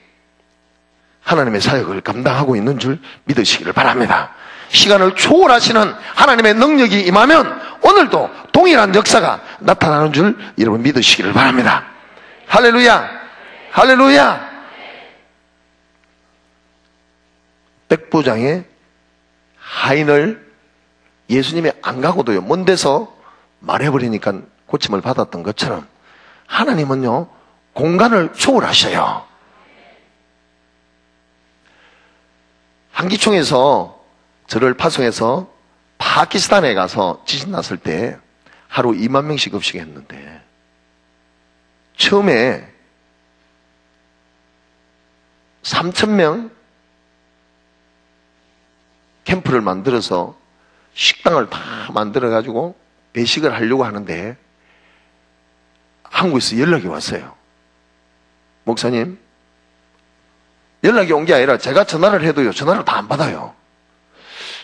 하나님의 사역을 감당하고 있는 줄 믿으시기를 바랍니다. 시간을 초월하시는 하나님의 능력이 임하면 오늘도 동일한 역사가 나타나는 줄 여러분 믿으시기를 바랍니다. 할렐루야! 할렐루야! 백부장의 하인을 예수님이 안 가고도요, 먼 데서 말해버리니까 고침을 받았던 것처럼 하나님은요, 공간을 초월하셔요. 한기총에서 저를 파송해서 파키스탄에 가서 지진 났을 때 하루 2만 명씩 급식했는데 처음에 3,000명 캠프를 만들어서 식당을 다 만들어가지고 배식을 하려고 하는데 한국에서 연락이 왔어요. 목사님, 연락이 온 게 아니라 제가 전화를 해도요, 전화를 다 안 받아요.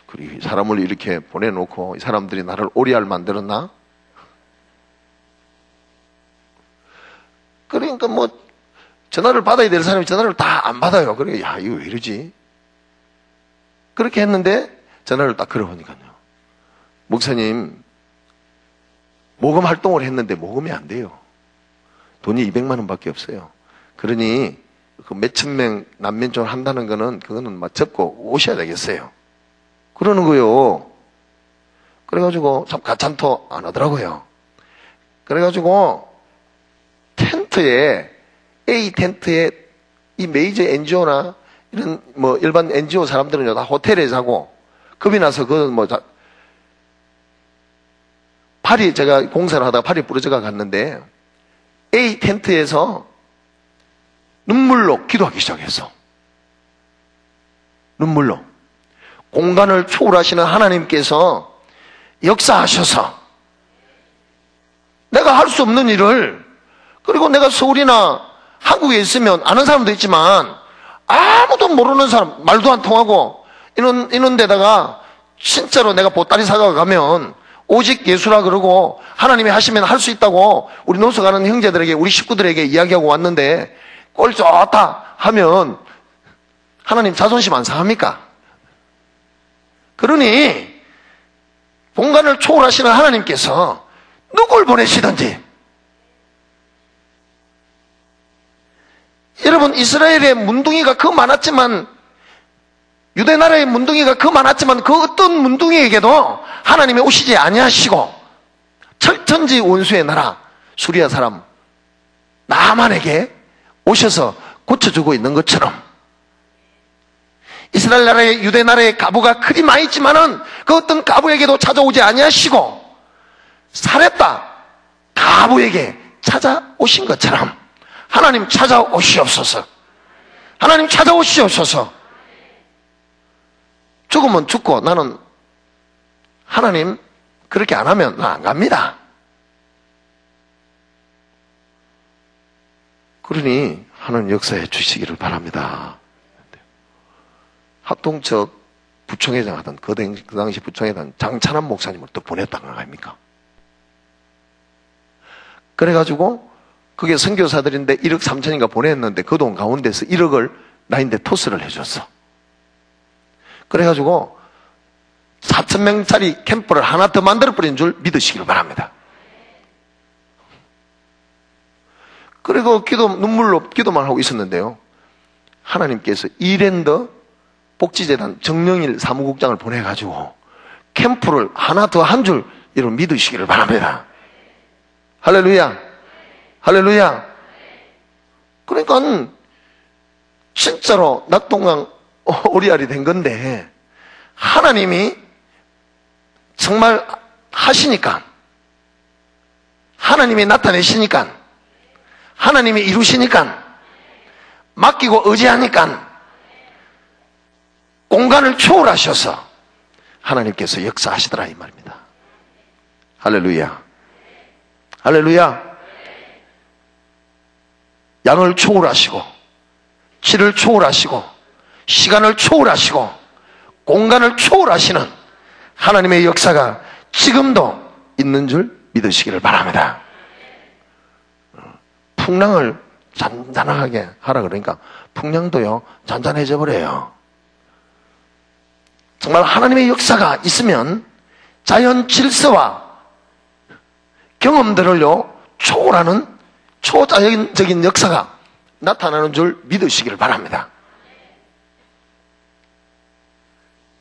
그리고 이 사람을 이렇게 보내놓고 이 사람들이 나를 오리알 만들었나? 그러니까 뭐 전화를 받아야 될 사람이 전화를 다 안 받아요. 그래, 야, 이거 왜 이러지? 그렇게 했는데 전화를 딱 걸어보니까요, 목사님, 모금 활동을 했는데 모금이 안 돼요. 돈이 200만 원밖에 없어요. 그러니 그 몇천 명 난민촌 한다는 거는 그거는 막 접고 오셔야 되겠어요. 그러는 거요. 그래가지고 참 가찬토 안 하더라고요. 그래가지고 텐트에, A 텐트에 이 메이저 NGO나 이런 뭐 일반 NGO 사람들은요, 다 호텔에 자고 겁이 나서 그건 뭐 팔이, 제가 공사를 하다가 팔이 부러져가 갔는데 A 텐트에서 눈물로 기도하기 시작했어. 눈물로. 공간을 초월하시는 하나님께서 역사하셔서 내가 할 수 없는 일을, 그리고 내가 서울이나 한국에 있으면 아는 사람도 있지만 아무도 모르는 사람, 말도 안 통하고 이런 데다가 진짜로 내가 보따리 사가 가면 오직 예수라 그러고 하나님이 하시면 할 수 있다고 우리 노서 가는 형제들에게, 우리 식구들에게 이야기하고 왔는데 꼴 좋다 하면 하나님 자존심 안 상합니까? 그러니 공간을 초월하시는 하나님께서 누굴 보내시든지, 여러분, 이스라엘의 문둥이가 그 많았지만, 유대 나라의 문둥이가 그 많았지만 그 어떤 문둥이에게도 하나님이 오시지 아니하시고 철천지 원수의 나라 수리아 사람 나만에게 오셔서 고쳐주고 있는 것처럼, 이스라엘 나라의, 유대 나라의 가부가 그리 많이 있지만은 그 어떤 가부에게도 찾아오지 아니하시고 살했다 가부에게 찾아오신 것처럼 하나님 찾아오시옵소서. 하나님 찾아오시옵소서. 죽으면 죽고 나는 하나님 그렇게 안 하면 나 안 갑니다. 그러니 하나님 역사해 주시기를 바랍니다. 합동처 부총회장 하던 그 당시 부총회장 장찬환 목사님을 또 보냈다는 거 아닙니까? 그래가지고 그게 선교사들인데 1억 3천인가 보냈는데 그 돈 가운데서 1억을 나인데 토스를 해줬어. 그래가지고 4,000명짜리 캠프를 하나 더 만들어버린 줄 믿으시길 바랍니다. 그리고 눈물로 기도만 하고 있었는데요, 하나님께서 이랜더 복지재단 정영일 사무국장을 보내가지고 캠프를 하나 더 한 줄 여러분 믿으시기를 바랍니다. 할렐루야, 할렐루야. 그러니까 진짜로 낙동강 오리알이 된 건데 하나님이 정말 하시니까, 하나님이 나타내시니까, 하나님이 이루시니까, 맡기고 의지하니까 공간을 초월하셔서 하나님께서 역사하시더라 이 말입니다. 할렐루야, 할렐루야. 양을 초월하시고 질을 초월하시고 시간을 초월하시고 공간을 초월하시는 하나님의 역사가 지금도 있는 줄 믿으시기를 바랍니다. 풍랑을 잔잔하게 하라 그러니까 풍랑도요 잔잔해져 버려요. 정말 하나님의 역사가 있으면 자연 질서와 경험들을요 초월하는 초자연적인 역사가 나타나는 줄 믿으시기를 바랍니다.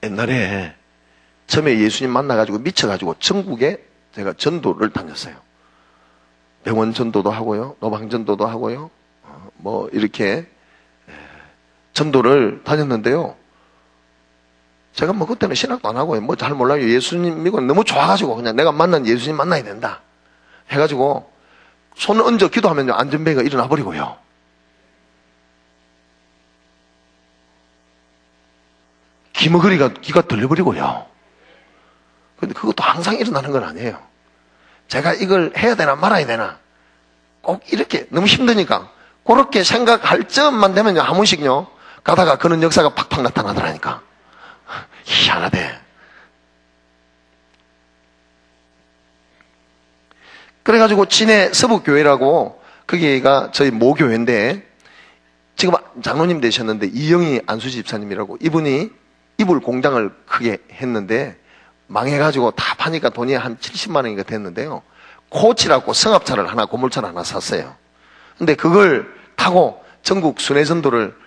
옛날에 처음에 예수님 만나가지고 미쳐가지고 전국에 제가 전도를 다녔어요. 병원 전도도 하고요, 노방전도도 하고요, 뭐 이렇게 전도를 다녔는데요. 제가 뭐 그때는 신학도 안 하고요, 뭐 잘 몰라요. 예수님 믿고 너무 좋아가지고 그냥 내가 만난 예수님 만나야 된다 해가지고 손을 얹어 기도하면요 안전벨가 일어나 버리고요. 귀가 들려버리고요. 근데 그것도 항상 일어나는 건 아니에요. 제가 이걸 해야 되나 말아야 되나 꼭 이렇게 너무 힘드니까 그렇게 생각할 점만 되면요 한 번씩요 가다가 그런 역사가 팍팍 나타나더라니까. 희한하대. 그래가지고 진해 서북교회라고 거기가 저희 모교회인데 지금 장로님 되셨는데 이영희 안수지 집사님이라고 이분이 이불 공장을 크게 했는데 망해가지고 다 파니까 돈이 한 70만 원인가 됐는데요. 코치라고 승합차를 하나, 고물차를 하나 샀어요. 근데 그걸 타고 전국 순회전도를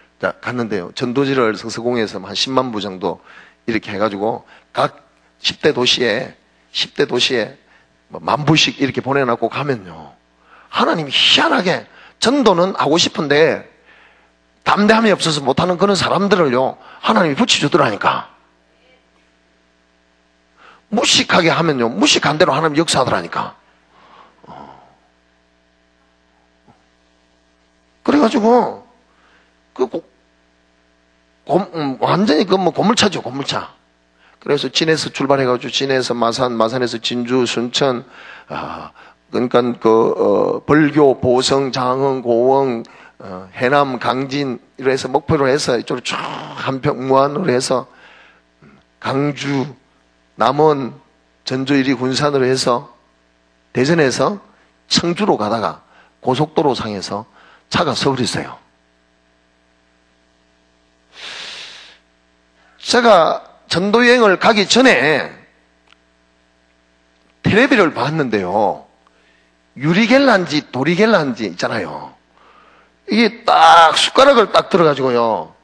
갔는데요. 전도지를 성서공에서 한 10만 부 정도 이렇게 해가지고 각 10대 도시에 뭐 10,000부씩 이렇게 보내놓고 가면요. 하나님이 희한하게 전도는 하고 싶은데 담대함이 없어서 못하는 그런 사람들을요. 하나님이 붙여주더라니까. 무식하게 하면요. 무식한 대로 하나님 역사하더라니까. 그래가지고 완전히 고물차죠, 고물차. 그래서 진에서 출발해가지고 진에서 마산, 마산에서 진주, 순천, 그러니까 벌교, 보성, 장흥, 고흥, 해남, 강진 이래서 목표로 해서 이쪽으로 쭉 한평, 무안으로 해서 강주, 남원, 전주, 이리 군산으로 해서 대전에서 청주로 가다가 고속도로 상에서 차가 서버렸어요. 제가 전도여행을 가기 전에 텔레비를 봤는데요. 유리겔란지 도리겔란지 있잖아요. 이게 딱 숟가락을 딱 들어가지고요.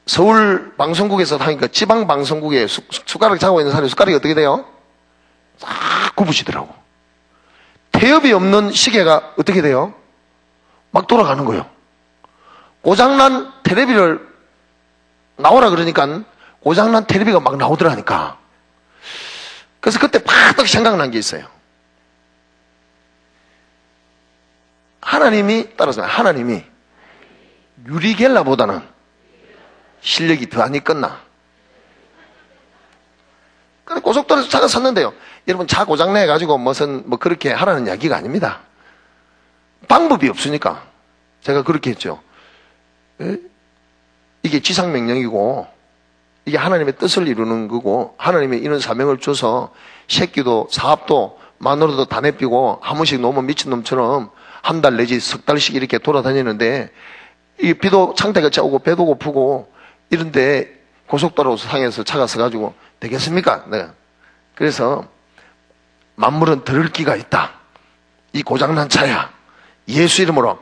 서울 방송국에서 하니까 지방 방송국에 숟가락 잡고 있는 사람이 숟가락이 어떻게 돼요? 싹 굽으시더라고. 태엽이 없는 시계가 어떻게 돼요? 막 돌아가는 거예요. 고장난 텔레비를 나오라 그러니까 고장난 텔레비가 막 나오더라니까. 그래서 그때 팍 생각난 게 있어요. 하나님이 유리겔라보다는 실력이 더 안 있겠나. 그래 고속도로에서 차가 섰는데요. 여러분 차 고장내가지고 무슨 뭐 그렇게 하라는 이야기가 아닙니다. 방법이 없으니까 제가 그렇게 했죠. 이게 지상명령이고 이게 하나님의 뜻을 이루는 거고 하나님의 이런 사명을 줘서 새끼도 사업도 마누라도 다 내삐고 한 번씩 놓으면 미친놈처럼 한 달 내지 석 달씩 이렇게 돌아다니는데 이 비도 창대같이 오고 배도 고프고 이런데 고속도로 상에서 차가 서가지고 되겠습니까? 네. 그래서 만물은 들을 기가 있다. 이 고장난 차야. 예수 이름으로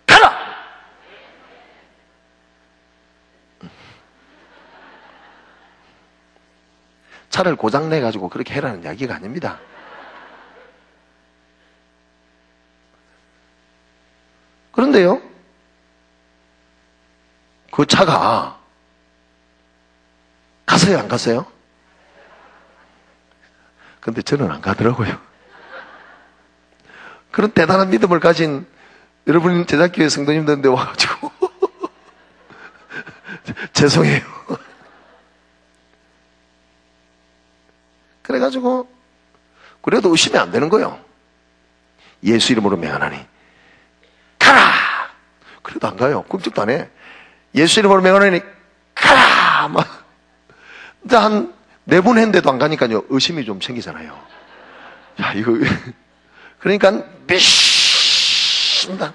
가라! 차를 고장내가지고 그렇게 해라는 이야기가 아닙니다. 그런데요, 그 차가 갔어요, 안 갔어요? 근데 저는 안 가더라고요. 그런 대단한 믿음을 가진 여러분 제작교회 성도님들한테 와가지고 죄송해요. 그래가지고 그래도 의심이 안 되는 거예요. 예수 이름으로 명하나니 가라! 그래도 안 가요. 꿈쩍도 안 해. 예수 이름으로 명하나니 가라! 막 한 4번 했는데도 안 가니까요. 의심이 좀 생기잖아요. 야, 이거 그러니까 믿습니다.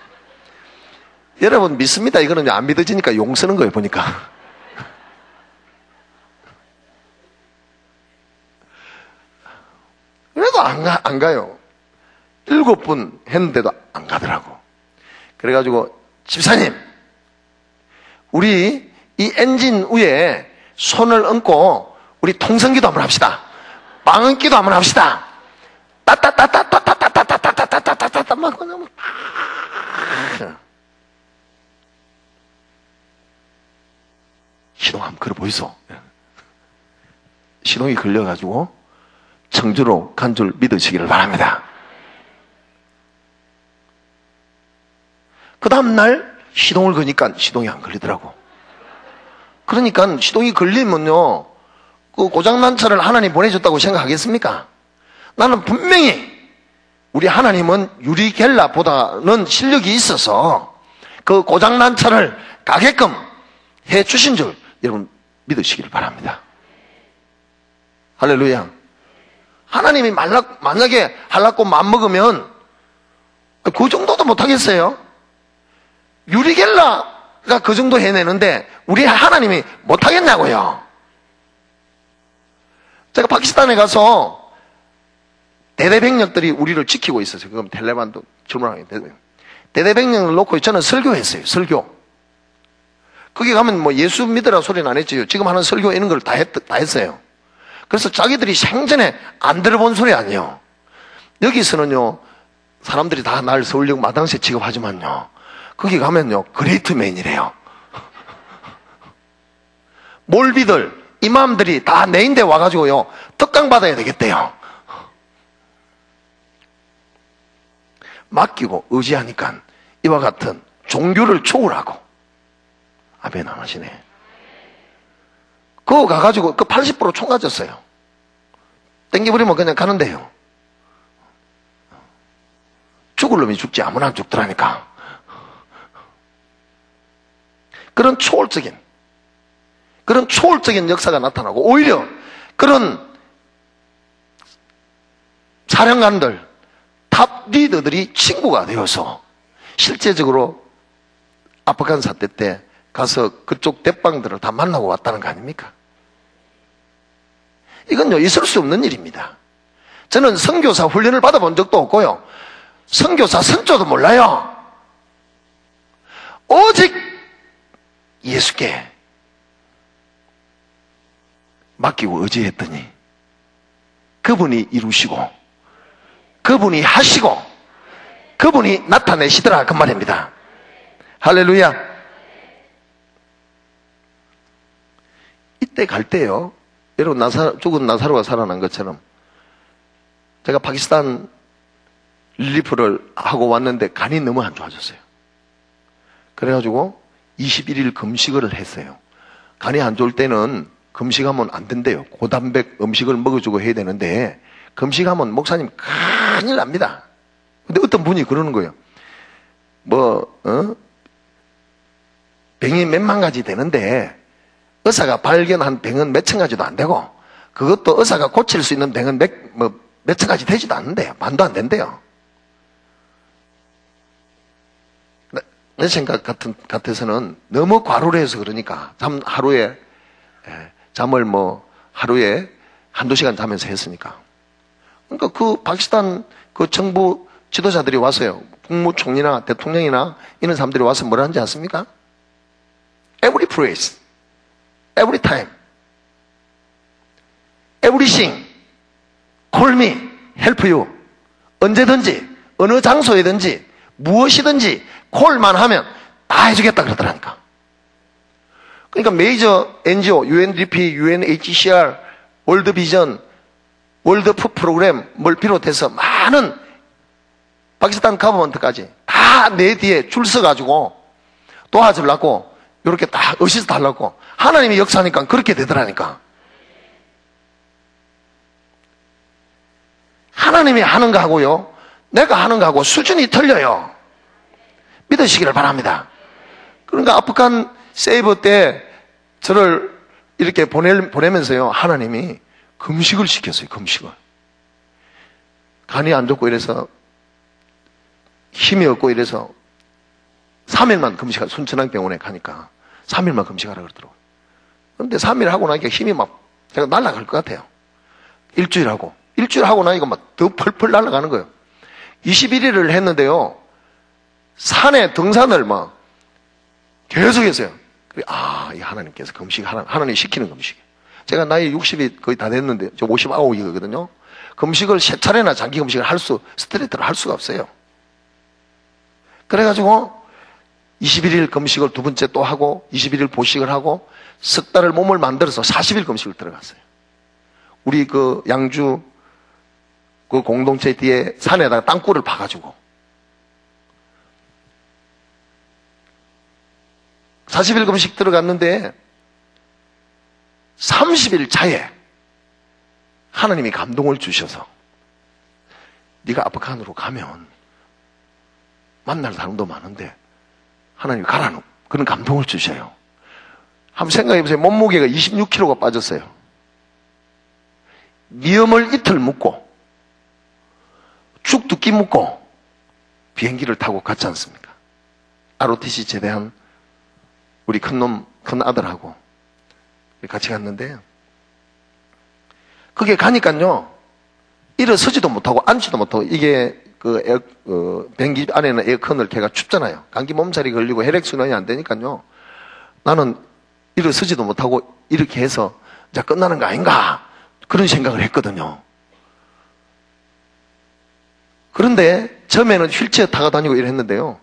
여러분 믿습니다. 이거는 안 믿어지니까 용 쓰는 거예요, 보니까. 그래도 안 가요. 7번 했는데도 안 가더라고. 그래가지고, 집사님, 우리 이 엔진 위에 손을 얹고, 우리 통성기도 한번 합시다. 빵얹기도 한번 합시다. 따따따따따따따따따따따따따따따 막 그냥 시동 한번 걸어 보이소. 시동이 걸려가지고 청주로 간 줄 믿으시기를 바랍니다. 그 다음날 시동을 거니까 시동이 안 걸리더라고. 그러니까 시동이 걸리면요, 그 고장난 차를 하나님 보내줬다고 생각하겠습니까? 나는 분명히 우리 하나님은 유리겔라보다는 실력이 있어서 그 고장난 차를 가게끔 해 주신 줄 여러분 믿으시기를 바랍니다. 할렐루야. 하나님이 만약에 할라고 맘먹으면 그 정도도 못하겠어요? 유리겔라가 그 정도 해내는데 우리 하나님이 못하겠냐고요. 제가 파키스탄에 가서 대대병력들이 우리를 지키고 있었어요. 그럼 텔레반도 질문하게 대대병력을 놓고 저는 설교했어요. 설교. 거기 가면 뭐 예수 믿으라 소리는 안 했죠. 지금 하는 설교 이런 걸 다 했어요. 그래서 자기들이 생전에 안 들어본 소리 아니에요. 여기서는요, 사람들이 다 날 서울역 마당새 취급하지만요, 거기 가면요, 그레이트맨이래요. 몰비들, 이맘들이 다 내인데 와가지고요, 특강 받아야 되겠대요. 맡기고 의지하니까 이와 같은 종교를 초월하고, 아멘 안 하시네. 그거 가가지고 그 80% 총 가졌어요. 땡겨버리면 그냥 가는데요. 죽을 놈이 죽지 아무나 안 죽더라니까. 그런 초월적인 역사가 나타나고, 오히려 그런 사령관들, 탑 리더들이 친구가 되어서 실제적으로 아프간 사태 때 가서 그쪽 대빵들을 다 만나고 왔다는 거 아닙니까? 이건요, 있을 수 없는 일입니다. 저는 선교사 훈련을 받아본 적도 없고요, 선교사 선조도 몰라요. 오직 예수께 맡기고 의지했더니 그분이 이루시고 그분이 하시고 그분이 나타내시더라, 그 말입니다. 할렐루야. 이때 갈 때요, 여러분 죽은 나사로가 살아난 것처럼 제가 파키스탄 릴리프를 하고 왔는데 간이 너무 안 좋아졌어요. 그래가지고 21일 금식을 했어요. 간이 안 좋을 때는 금식하면 안 된대요. 고단백 음식을 먹어주고 해야 되는데 금식하면 목사님 큰일 납니다. 근데 어떤 분이 그러는 거예요. 병이 몇만 가지 되는데 의사가 발견한 병은 몇천 가지도 안 되고, 그것도 의사가 고칠 수 있는 병은 몇천 가지 되지도 않는데요. 반도 안 된대요. 내 생각 같아서는 너무 과로를 해서 그러니까 잠을 하루에 한두 시간 자면서 했으니까. 그러니까 그 파키스탄 그 정부 지도자들이 와서요, 국무총리나 대통령이나 이런 사람들이 와서 뭐라 하는지 아십니까? Every place, every time, everything, call me, help you. 언제든지, 어느 장소에든지, 무엇이든지 콜만 하면 다 해주겠다 그러더라니까. 그러니까 메이저 NGO, UNDP, UNHCR, 월드비전, 월드푸드 프로그램을 비롯해서 많은 파키스탄 가버먼트까지 다 내 뒤에 줄 서가지고 도와주려고 이렇게 다 어시스트 하려고, 하나님이 역사하니까 그렇게 되더라니까. 하나님이 하는 거하고요, 내가 하는 거하고 수준이 틀려요. 믿으시기를 바랍니다. 그러니까 아프간 세이버 때 저를 이렇게 보내면서요, 하나님이 금식을 시켰어요. 금식을. 간이 안 좋고 이래서 힘이 없고 이래서 3일만 금식하라. 순천향병원에 가니까 3일만 금식하라 그러더라고요. 그런데 3일 하고 나니까 힘이 막 제가 날아갈 것 같아요. 일주일 하고 나니까 막 더 펄펄 날아가는 거예요. 21일을 했는데요. 산에 등산을 막 계속 했어요. 이 하나님께서 하나님 시키는 금식이에요. 제가 나이 60이 거의 다 됐는데, 저 59이거든요. 금식을 3차례나 장기 금식을 스트레이트로 할 수가 없어요. 그래가지고 21일 금식을 두 번째 또 하고 21일 보식을 하고 석 달을 몸을 만들어서 40일 금식을 들어갔어요. 우리 그 양주 그 공동체 뒤에 산에다가 땅굴을 파가지고 40일 금식 들어갔는데 30일 차에 하나님이 감동을 주셔서 네가 아프간으로 가면 만날 사람도 많은데 하나님이 가라는 그런 감동을 주셔요. 한번 생각해보세요. 몸무게가 26kg가 빠졌어요. 미염을 이틀 묵고 죽 2끼 묵고 비행기를 타고 갔지 않습니까? ROTC 제대한 우리 큰 아들하고 같이 갔는데 그게 가니까요 일어서지도 못하고 앉지도 못하고 이게 비행기 안에는 에어컨을 걔가 춥잖아요. 감기 몸살이 걸리고 혈액순환이 안 되니까요 나는 일어서지도 못하고 이렇게 해서 이제 끝나는 거 아닌가 그런 생각을 했거든요. 그런데 처음에는 휠체어 타고 다니고 이랬는데요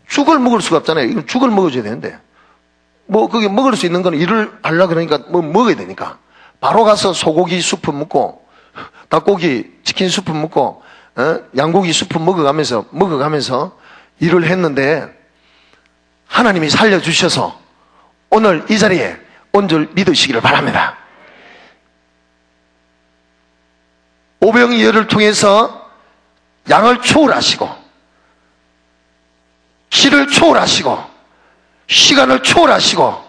죽을 먹을 수가 없잖아요. 이건 죽을 먹어줘야 되는데 그게 먹을 수 있는 건 일을 하려고 그러니까 먹어야 되니까 바로 가서 소고기 수프 먹고 닭고기 치킨 수프 먹고 양고기 수프 먹어가면서 일을 했는데 하나님이 살려주셔서 오늘 이 자리에 온 줄 믿으시기를 바랍니다. 오병이어를 통해서 양을 초월하시고 길을 초월하시고 시간을 초월하시고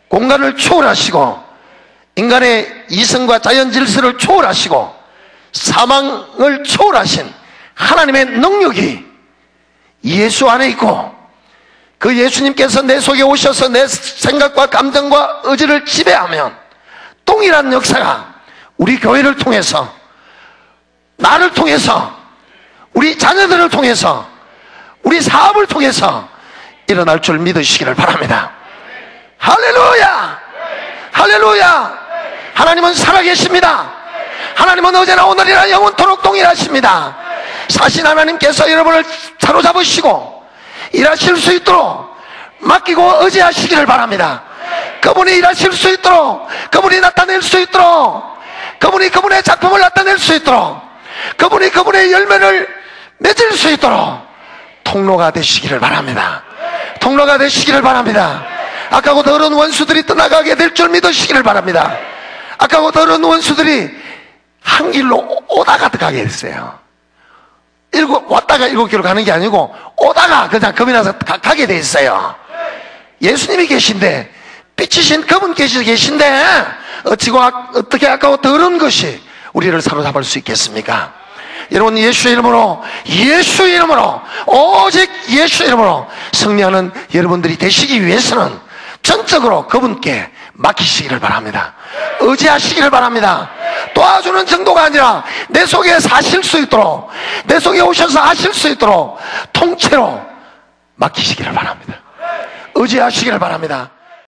공간을 초월하시고 인간의 이성과 자연 질서를 초월하시고 사망을 초월하신 하나님의 능력이 예수 안에 있고 그 예수님께서 내 속에 오셔서 내 생각과 감정과 의지를 지배하면 동일한 역사가 우리 교회를 통해서 나를 통해서 우리 자녀들을 통해서 우리 사업을 통해서 일어날 줄 믿으시기를 바랍니다. 할렐루야! 할렐루야! 하나님은 살아계십니다. 하나님은 어제나 오늘이나 영원토록 동일하십니다. 사신 하나님께서 여러분을 사로잡으시고 일하실 수 있도록 맡기고 의지하시기를 바랍니다. 그분이 일하실 수 있도록 그분이 나타낼 수 있도록 그분이 그분의 작품을 나타낼 수 있도록 그분이 그분의 열매를 맺을 수 있도록 통로가 되시기를 바랍니다. 통로가 되시기를 바랍니다. 악하고 더러운 원수들이 떠나가게 될 줄 믿으시기를 바랍니다. 악하고 더러운 원수들이 한 길로 오다가 가게 됐어요. 왔다가 7km 가는 게 아니고 오다가 그냥 겁이 나서 가게 돼 있어요. 예수님이 계신데 빛이신 그분 계신데 어떻게 악하고 더러운 것이 우리를 사로잡을 수 있겠습니까? 여러분 예수의 이름으로 오직 예수의 이름으로 승리하는 여러분들이 되시기 위해서는 전적으로 그분께 맡기시기를 바랍니다. 의지하시기를 바랍니다. 도와주는 정도가 아니라 내 속에 사실 수 있도록 내 속에 오셔서 하실 수 있도록 통째로 맡기시기를 바랍니다. 의지하시기를 바랍니다.